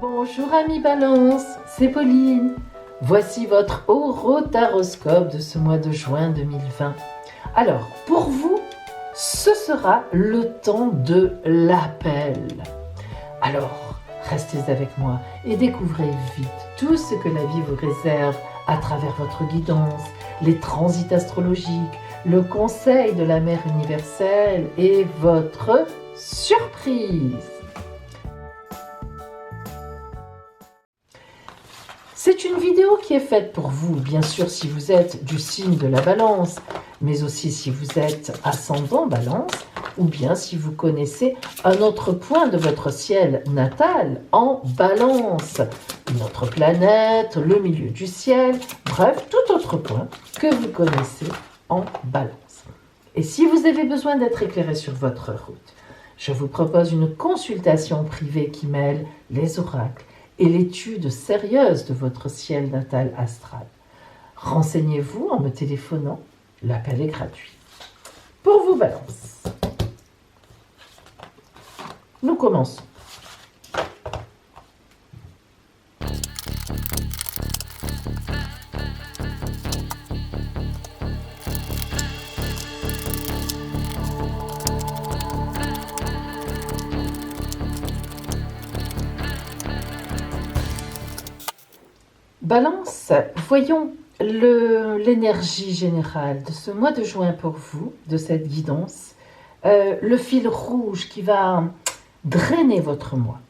Bonjour amis Balance, c'est Pauline. Voici votre horotaroscope de ce mois de juin 2020. Alors, pour vous, ce sera le temps de l'appel. Alors, restez avec moi et découvrez vite tout ce que la vie vous réserve à travers votre guidance, les transits astrologiques, le conseil de la mère universelle et votre surprise. C'est une vidéo qui est faite pour vous, bien sûr si vous êtes du signe de la Balance, mais aussi si vous êtes ascendant Balance, ou bien si vous connaissez un autre point de votre ciel natal en Balance, une autre planète, le milieu du ciel, bref, tout autre point que vous connaissez en Balance. Et si vous avez besoin d'être éclairé sur votre route, je vous propose une consultation privée qui mêle les oracles et l'étude sérieuse de votre ciel natal astral. Renseignez-vous en me téléphonant, l'appel est gratuit. Pour vous Balance, nous commençons. Balance, voyons l'énergie générale de ce mois de juin pour vous, de cette guidance, le fil rouge qui va drainer votre mois.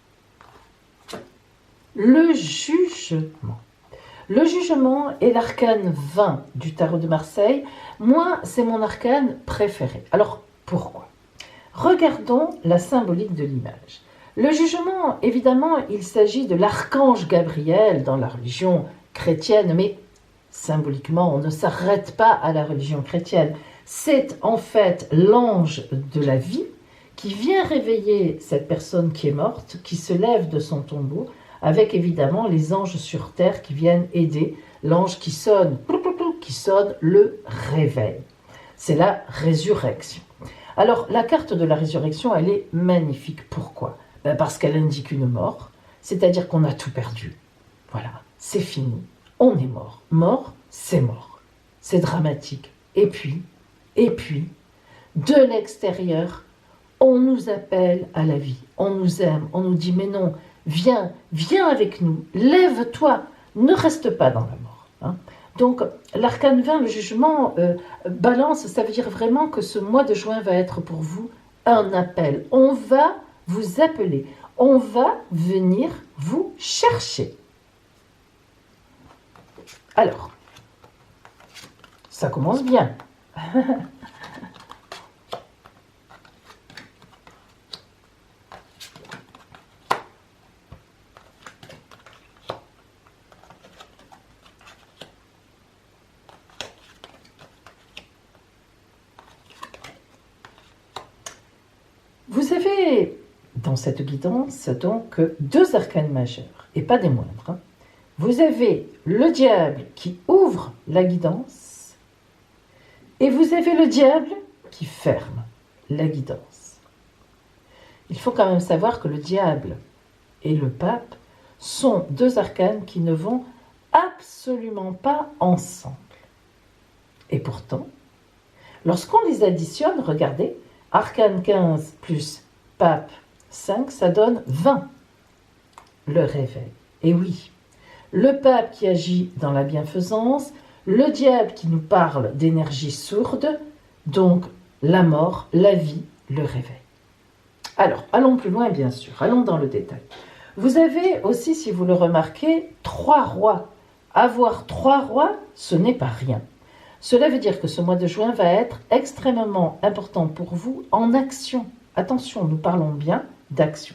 Le jugement. Le jugement est l'arcane 20 du tarot de Marseille. Moi, c'est mon arcane préféré. Alors, pourquoi ? Regardons la symbolique de l'image. Le jugement, évidemment, il s'agit de l'archange Gabriel dans la religion chrétienne, mais symboliquement, on ne s'arrête pas à la religion chrétienne. C'est en fait l'ange de la vie qui vient réveiller cette personne qui est morte, qui se lève de son tombeau, avec évidemment les anges sur terre qui viennent aider l'ange qui sonne le réveil. C'est la résurrection. Alors, la carte de la résurrection, elle est magnifique. Pourquoi ? Parce qu'elle indique une mort, c'est-à-dire qu'on a tout perdu. Voilà, c'est fini, on est mort. Mort, c'est mort. C'est dramatique. Et puis, de l'extérieur, on nous appelle à la vie, on nous aime, on nous dit mais non, viens avec nous, lève-toi, ne reste pas dans la mort. Hein. Donc, l'arcane 20, le jugement, Balance, ça veut dire vraiment que ce mois de juin va être pour vous un appel. On va vous appeler, on va venir vous chercher. Alors, ça commence bien. Vous avez dans cette guidance donc deux arcanes majeurs, et pas des moindres. Hein. Vous avez le diable qui ouvre la guidance, et vous avez le diable qui ferme la guidance. Il faut quand même savoir que le diable et le pape sont deux arcanes qui ne vont absolument pas ensemble. Et pourtant, lorsqu'on les additionne, regardez, arcane 15 plus pape 5, ça donne 20. Le réveil. Et oui, le pape qui agit dans la bienfaisance, le diable qui nous parle d'énergie sourde, donc la mort, la vie, le réveil. Alors, allons plus loin bien sûr, allons dans le détail. Vous avez aussi, si vous le remarquez, 3 rois. Avoir 3 rois, ce n'est pas rien. Cela veut dire que ce mois de juin va être extrêmement important pour vous en action. Attention, nous parlons bien d'action.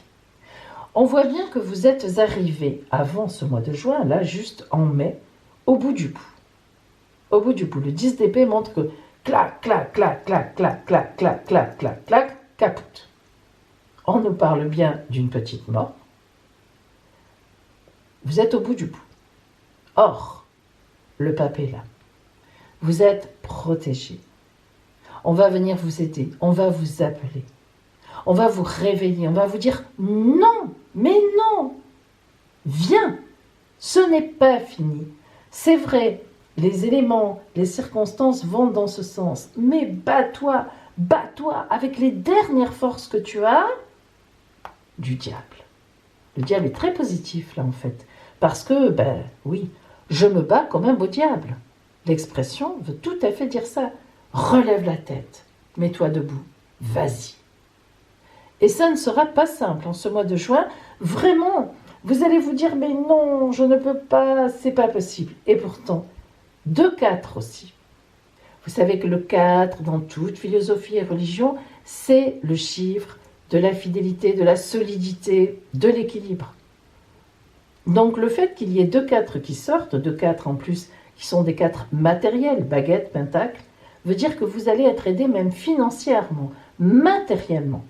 On voit bien que vous êtes arrivé avant ce mois de juin, là juste en mai, au bout du bout. Au bout du bout, le 10 d'épée montre que clac, clac, clac, clac, clac, clac, clac, clac, clac, clac, caput. On nous parle bien d'une petite mort. Vous êtes au bout du bout. Or, le pape est là. Vous êtes protégé. On va venir vous aider, on va vous appeler. On va vous réveiller, on va vous dire non, mais non. viens, ce n'est pas fini. C'est vrai, les éléments, les circonstances vont dans ce sens, mais bats-toi avec les dernières forces que tu as du diable. Le diable est très positif là en fait, parce que, oui, je me bats comme un beau diable. L'expression veut tout à fait dire ça. Relève la tête, mets-toi debout, vas-y. Et ça ne sera pas simple en ce mois de juin. Vraiment, vous allez vous dire, mais non, je ne peux pas, c'est pas possible. Et pourtant, 2-4 aussi. Vous savez que le 4, dans toute philosophie et religion, c'est le chiffre de la fidélité, de la solidité, de l'équilibre. Donc le fait qu'il y ait 2-4 qui sortent, 2-4 en plus, qui sont des 4 matériels, baguette, pentacle, veut dire que vous allez être aidé même financièrement, matériellement.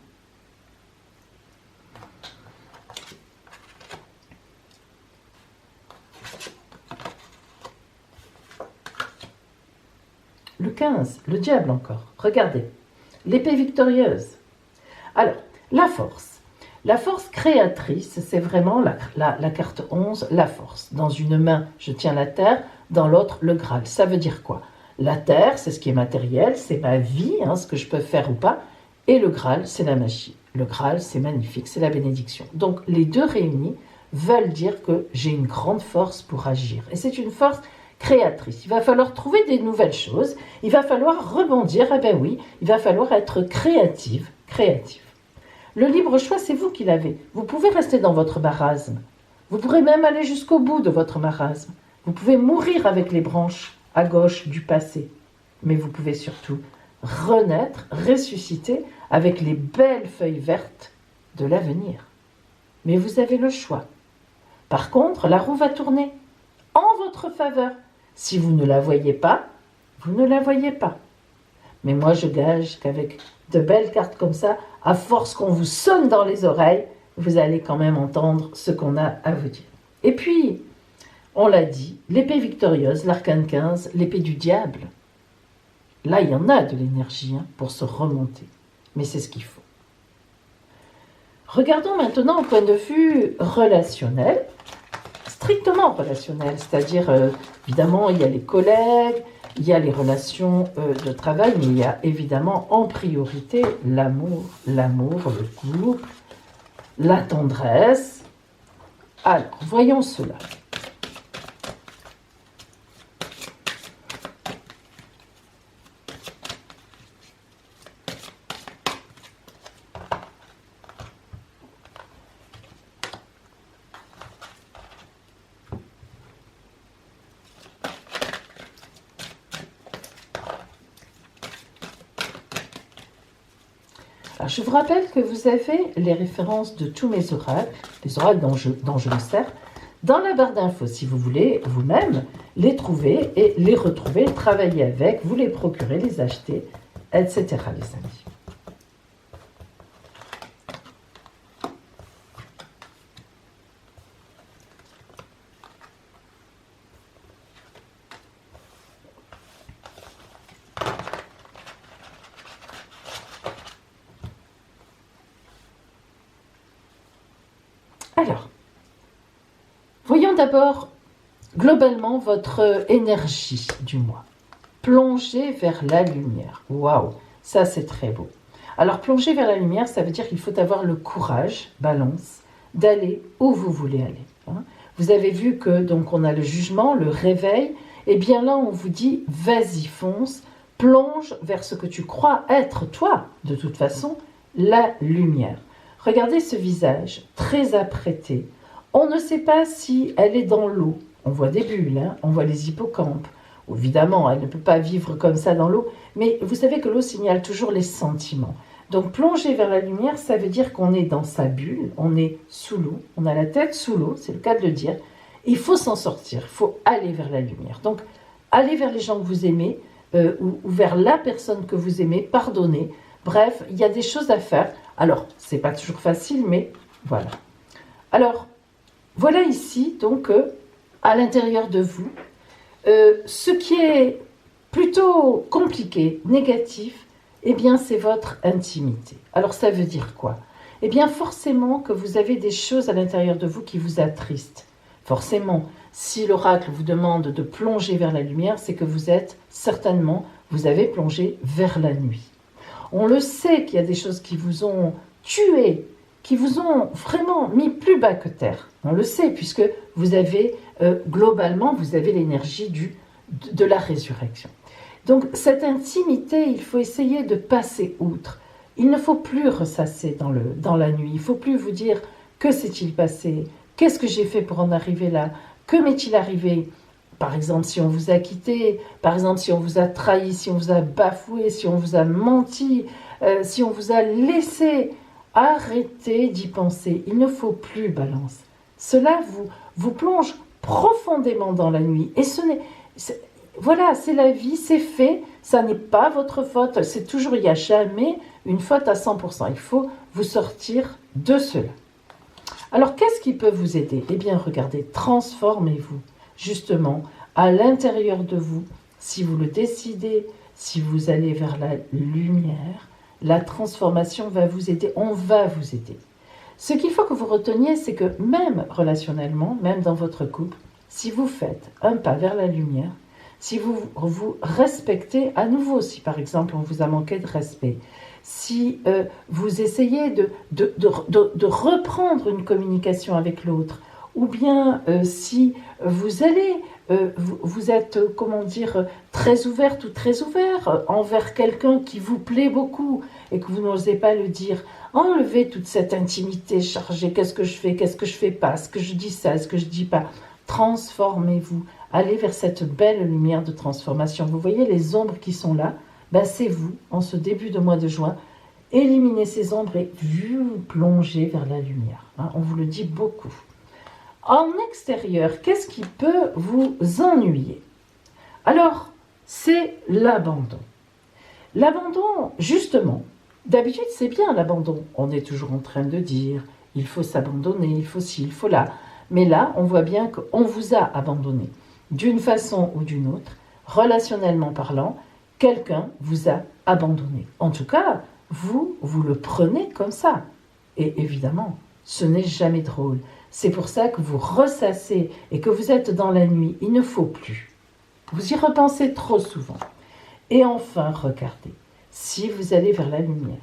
Le 15, le diable encore. Regardez, l'épée victorieuse. Alors, la force. La force créatrice, c'est vraiment la carte 11, la force. Dans une main, je tiens la terre, dans l'autre, le Graal. Ça veut dire quoi? La terre, c'est ce qui est matériel, c'est ma vie, ce que je peux faire ou pas. Et le Graal, c'est la magie. Le Graal, c'est magnifique, c'est la bénédiction. Donc, les deux réunis veulent dire que j'ai une grande force pour agir. Et c'est une force créatrice. Il va falloir trouver des nouvelles choses, il va falloir rebondir, oui, il va falloir être créative. Le libre choix, c'est vous qui l'avez. Vous pouvez rester dans votre marasme. Vous pourrez même aller jusqu'au bout de votre marasme. Vous pouvez mourir avec les branches à gauche du passé. Mais vous pouvez surtout renaître, ressusciter avec les belles feuilles vertes de l'avenir. Mais vous avez le choix. Par contre, la roue va tourner en votre faveur. Si vous ne la voyez pas, vous ne la voyez pas. Mais moi, je gage qu'avec de belles cartes comme ça, à force qu'on vous sonne dans les oreilles, vous allez quand même entendre ce qu'on a à vous dire. Et puis, on l'a dit, l'épée victorieuse, l'arcane 15, l'épée du diable. Là, il y en a de l'énergie pour se remonter. Mais c'est ce qu'il faut. Regardons maintenant au point de vue relationnel, strictement relationnel, c'est-à-dire, évidemment, il y a les collègues, il y a les relations de travail, mais il y a évidemment en priorité l'amour, le couple, la tendresse. Alors, voyons cela. Alors, je vous rappelle que vous avez les références de tous mes oracles, les oracles dont je me sers, dans la barre d'infos, si vous voulez vous-même les trouver et les retrouver, travailler avec, vous les procurer, les acheter, etc. les amis. Alors, voyons d'abord globalement votre énergie du mois. Plongez vers la lumière. Waouh, ça c'est très beau. Alors plonger vers la lumière, ça veut dire qu'il faut avoir le courage, balance, d'aller où vous voulez aller. Vous avez vu que donc on a le jugement, le réveil. Et bien là, on vous dit, vas-y, fonce, plonge vers ce que tu crois être toi, de toute façon, la lumière. Regardez ce visage, très apprêté. On ne sait pas si elle est dans l'eau. On voit des bulles, on voit les hippocampes. Évidemment, elle ne peut pas vivre comme ça dans l'eau, mais vous savez que l'eau signale toujours les sentiments. Donc plonger vers la lumière, ça veut dire qu'on est dans sa bulle, on est sous l'eau, on a la tête sous l'eau, c'est le cas de le dire. Il faut s'en sortir, il faut aller vers la lumière. Donc allez vers les gens que vous aimez, ou vers la personne que vous aimez, pardonnez. Bref, il y a des choses à faire. Alors, c'est pas toujours facile, mais voilà. Alors, voilà ici, donc, à l'intérieur de vous, ce qui est plutôt compliqué, négatif, eh bien, c'est votre intimité. Alors, ça veut dire quoi? eh bien forcément que vous avez des choses à l'intérieur de vous qui vous attristent. Forcément, si l'oracle vous demande de plonger vers la lumière, c'est que vous avez plongé vers la nuit. On le sait qu'il y a des choses qui vous ont tué, qui vous ont vraiment mis plus bas que terre. On le sait puisque vous avez, globalement, vous avez l'énergie de la résurrection. Donc cette intimité, il faut essayer de passer outre. Il ne faut plus ressasser dans la nuit. Il ne faut plus vous dire que s'est-il passé, qu'est-ce que j'ai fait pour en arriver là, que m'est-il arrivé. Par exemple, si on vous a quitté, par exemple, si on vous a trahi, si on vous a bafoué, si on vous a menti, si on vous a laissé, arrêtez d'y penser. Il ne faut plus, Balance. Cela vous plonge profondément dans la nuit. Et voilà, c'est la vie, c'est fait, ça n'est pas votre faute. Il n'y a jamais une faute à 100%. Il faut vous sortir de cela. Alors, qu'est-ce qui peut vous aider? Eh bien, regardez, transformez-vous. Justement, à l'intérieur de vous, si vous le décidez, si vous allez vers la lumière, la transformation va vous aider, on va vous aider. Ce qu'il faut que vous reteniez, c'est que même relationnellement, même dans votre couple, si vous faites un pas vers la lumière, si vous vous respectez à nouveau, si par exemple on vous a manqué de respect, si vous essayez de reprendre une communication avec l'autre, ou bien si vous allez, vous êtes, très ouverte ou très ouvert envers quelqu'un qui vous plaît beaucoup et que vous n'osez pas le dire, enlevez toute cette intimité chargée, qu'est-ce que je fais pas, est-ce que je dis ça, est-ce que je dis pas, transformez-vous, allez vers cette belle lumière de transformation. Vous voyez les ombres qui sont là, c'est vous, en ce début de mois de juin, éliminez ces ombres et vous plongez vers la lumière. On vous le dit beaucoup. En extérieur, qu'est-ce qui peut vous ennuyer? Alors, c'est l'abandon. L'abandon, justement, d'habitude c'est bien l'abandon. On est toujours en train de dire, il faut s'abandonner, il faut ci, il faut là. Mais là, on voit bien qu'on vous a abandonné. D'une façon ou d'une autre, relationnellement parlant, quelqu'un vous a abandonné. En tout cas, vous le prenez comme ça. Et évidemment, ce n'est jamais drôle. C'est pour ça que vous ressassez et que vous êtes dans la nuit. Il ne faut plus. Vous y repensez trop souvent. Et enfin, regardez, si vous allez vers la lumière,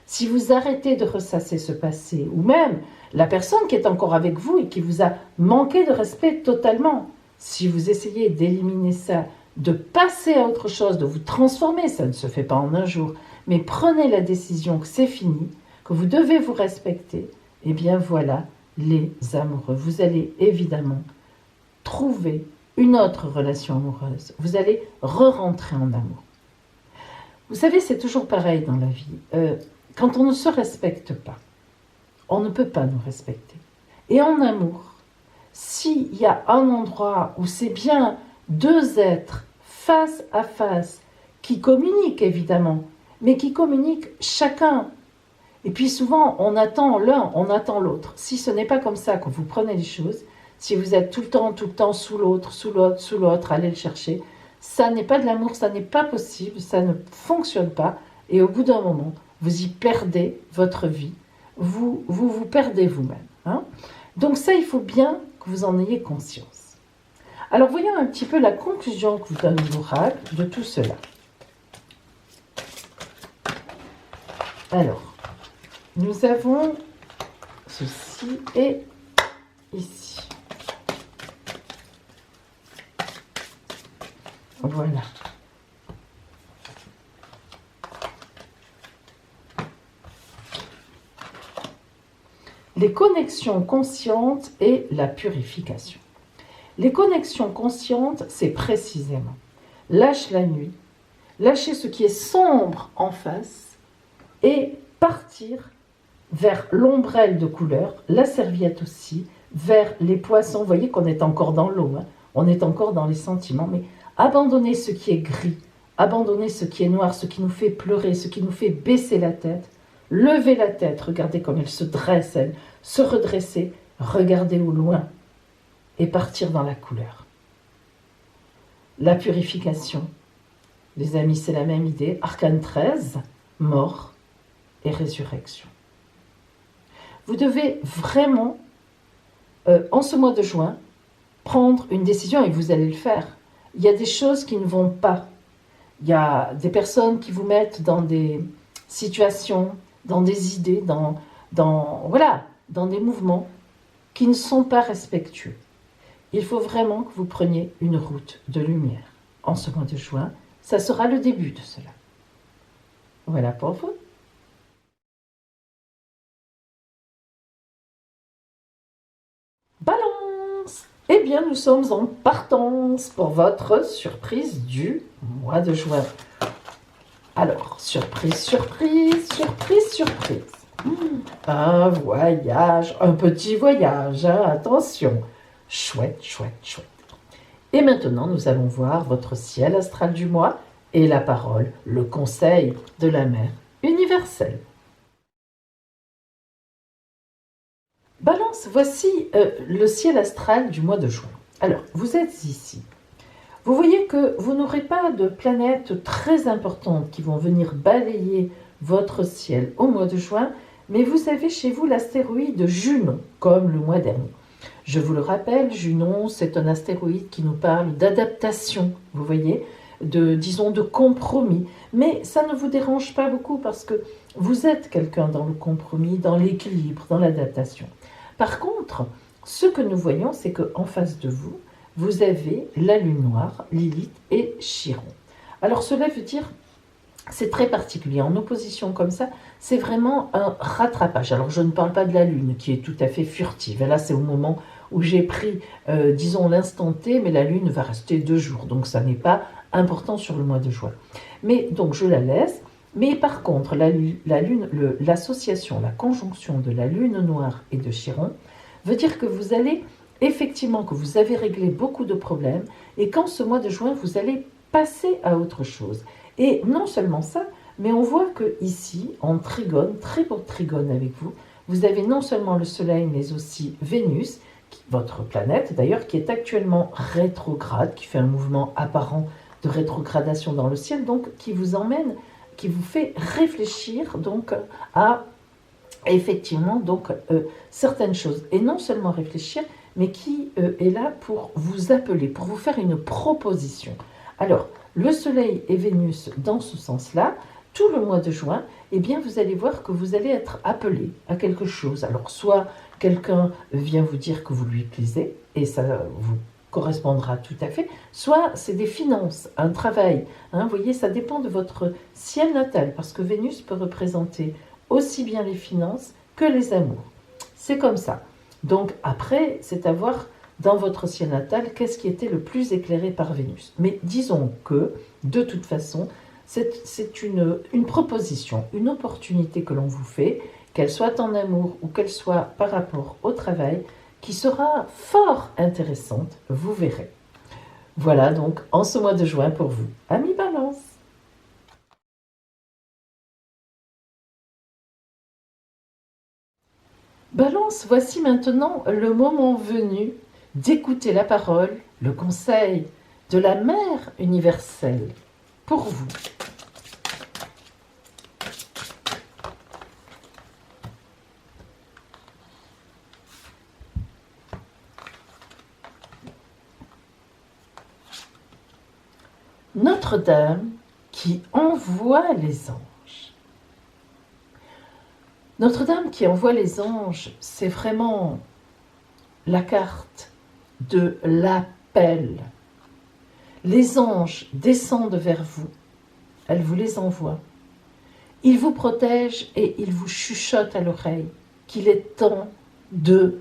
si vous arrêtez de ressasser ce passé, ou même la personne qui est encore avec vous et qui vous a manqué de respect totalement, si vous essayez d'éliminer ça, de passer à autre chose, de vous transformer, ça ne se fait pas en un jour, mais prenez la décision que c'est fini, que vous devez vous respecter, et bien voilà les amoureux. Vous allez évidemment trouver une autre relation amoureuse. Vous allez re-rentrer en amour. Vous savez, c'est toujours pareil dans la vie. Quand on ne se respecte pas, on ne peut pas nous respecter. Et en amour, s'il y a un endroit où c'est bien deux êtres face à face qui communiquent évidemment, mais qui communiquent chacun. Et puis souvent, on attend l'un, on attend l'autre. Si ce n'est pas comme ça que vous prenez les choses, si vous êtes tout le temps sous l'autre, allez le chercher, ça n'est pas de l'amour, ça n'est pas possible, ça ne fonctionne pas. Et au bout d'un moment, vous y perdez votre vie, vous perdez vous-même. Donc ça, il faut bien que vous en ayez conscience. Alors voyons un petit peu la conclusion que vous donne l'oracle de tout cela. Alors, nous avons ceci et ici. Voilà. Les connexions conscientes et la purification. Les connexions conscientes, c'est précisément lâche la nuit, lâcher ce qui est sombre en face et partir vers l'ombrelle de couleur, la serviette aussi, vers les poissons. Vous voyez qu'on est encore dans l'eau, on est encore dans les sentiments, mais abandonner ce qui est gris, abandonner ce qui est noir, ce qui nous fait pleurer, ce qui nous fait baisser la tête, lever la tête, regardez comme elle se dresse, elle, se redresser, regarder au loin et partir dans la couleur. La purification, les amis, c'est la même idée. Arcane 13, mort et résurrection. Vous devez vraiment, en ce mois de juin, prendre une décision et vous allez le faire. Il y a des choses qui ne vont pas. Il y a des personnes qui vous mettent dans des situations, dans des idées, voilà, dans des mouvements qui ne sont pas respectueux. Il faut vraiment que vous preniez une route de lumière. En ce mois de juin, ça sera le début de cela. Voilà pour vous. Balance! Eh bien, nous sommes en partance pour votre surprise du mois de juin. Alors, surprise, surprise, surprise, surprise. Un voyage, un petit voyage, hein, attention. Chouette, chouette, chouette. Et maintenant, nous allons voir votre ciel astral du mois et la parole, le conseil de la mère universelle. Balance, voici le ciel astral du mois de juin. Alors, vous êtes ici. Vous voyez que vous n'aurez pas de planètes très importantes qui vont venir balayer votre ciel au mois de juin, mais vous avez chez vous l'astéroïde Junon, comme le mois dernier. Je vous le rappelle, Junon, c'est un astéroïde qui nous parle d'adaptation, vous voyez, disons de compromis. Mais ça ne vous dérange pas beaucoup parce que vous êtes quelqu'un dans le compromis, dans l'équilibre, dans l'adaptation. Par contre, ce que nous voyons, c'est qu'en face de vous, vous avez la lune noire, Lilith et Chiron. Alors cela veut dire, c'est très particulier, en opposition comme ça, c'est vraiment un rattrapage. Alors je ne parle pas de la lune qui est tout à fait furtive, là c'est au moment où j'ai pris, disons l'instant T, mais la lune va rester 2 jours, donc ça n'est pas important sur le mois de juin. Mais donc je la laisse, mais par contre l'association, la conjonction de la lune noire et de Chiron veut dire que vous allez effectivement que vous avez réglé beaucoup de problèmes et qu'en ce mois de juin, vous allez passer à autre chose. Et non seulement ça, mais on voit que ici, en trigone, très beau trigone avec vous, vous avez non seulement le Soleil, mais aussi Vénus, votre planète d'ailleurs, qui est actuellement rétrograde, qui fait un mouvement apparent de rétrogradation dans le ciel, donc qui vous emmène, qui vous fait réfléchir donc à effectivement donc certaines choses. Et non seulement réfléchir, mais qui est là pour vous appeler, pour vous faire une proposition. Alors, le Soleil et Vénus, dans ce sens-là, tout le mois de juin, eh bien, vous allez voir que vous allez être appelé à quelque chose. Alors, soit quelqu'un vient vous dire que vous lui plaisez, et ça vous correspondra tout à fait, soit c'est des finances, un travail. Hein, vous voyez, ça dépend de votre ciel natal, parce que Vénus peut représenter aussi bien les finances que les amours. C'est comme ça. Donc après, c'est à voir dans votre ciel natal qu'est-ce qui était le plus éclairé par Vénus. Mais disons que, de toute façon, c'est une proposition, une opportunité que l'on vous fait, qu'elle soit en amour ou qu'elle soit par rapport au travail, qui sera fort intéressante, vous verrez. Voilà donc en ce mois de juin pour vous, amis Balance. Balance, voici maintenant le moment venu d'écouter la parole, le conseil de la Mère universelle pour vous. Notre-Dame qui envoie les anges. Notre-Dame qui envoie les anges, c'est vraiment la carte de l'appel. Les anges descendent vers vous, elle vous les envoie. Ils vous protègent et ils vous chuchotent à l'oreille qu'il est temps de,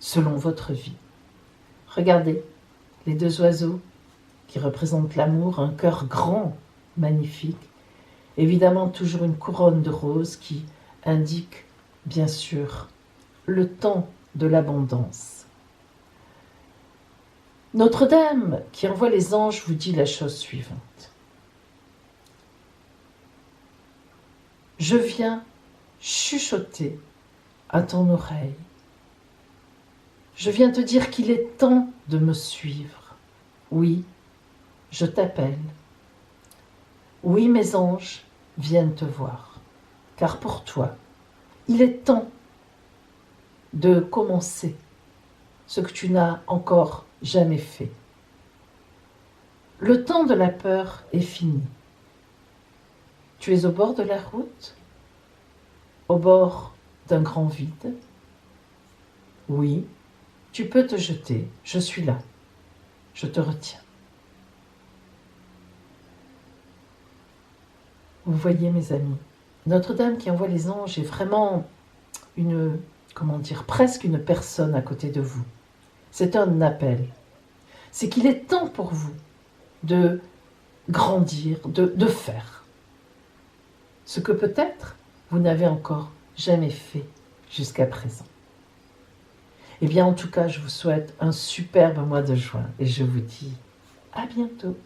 selon votre vie. Regardez, les 2 oiseaux qui représentent l'amour, un cœur grand, magnifique, évidemment toujours une couronne de roses qui indique, bien sûr, le temps de l'abondance. Notre-Dame qui envoie les anges vous dit la chose suivante. Je viens chuchoter à ton oreille. Je viens te dire qu'il est temps de me suivre. Oui, je t'appelle. Oui, mes anges viennent te voir, car pour toi, Il est temps de commencer ce que tu n'as encore jamais fait. Le temps de la peur est fini. Tu es au bord de la route, au bord d'un grand vide. Oui, tu peux te jeter, je suis là, je te retiens. Vous voyez mes amis, Notre-Dame qui envoie les anges est vraiment presque une personne à côté de vous. C'est un appel. C'est qu'il est temps pour vous de grandir, de faire ce que peut-être vous n'avez encore jamais fait jusqu'à présent. Eh bien, en tout cas, je vous souhaite un superbe mois de juin et je vous dis à bientôt.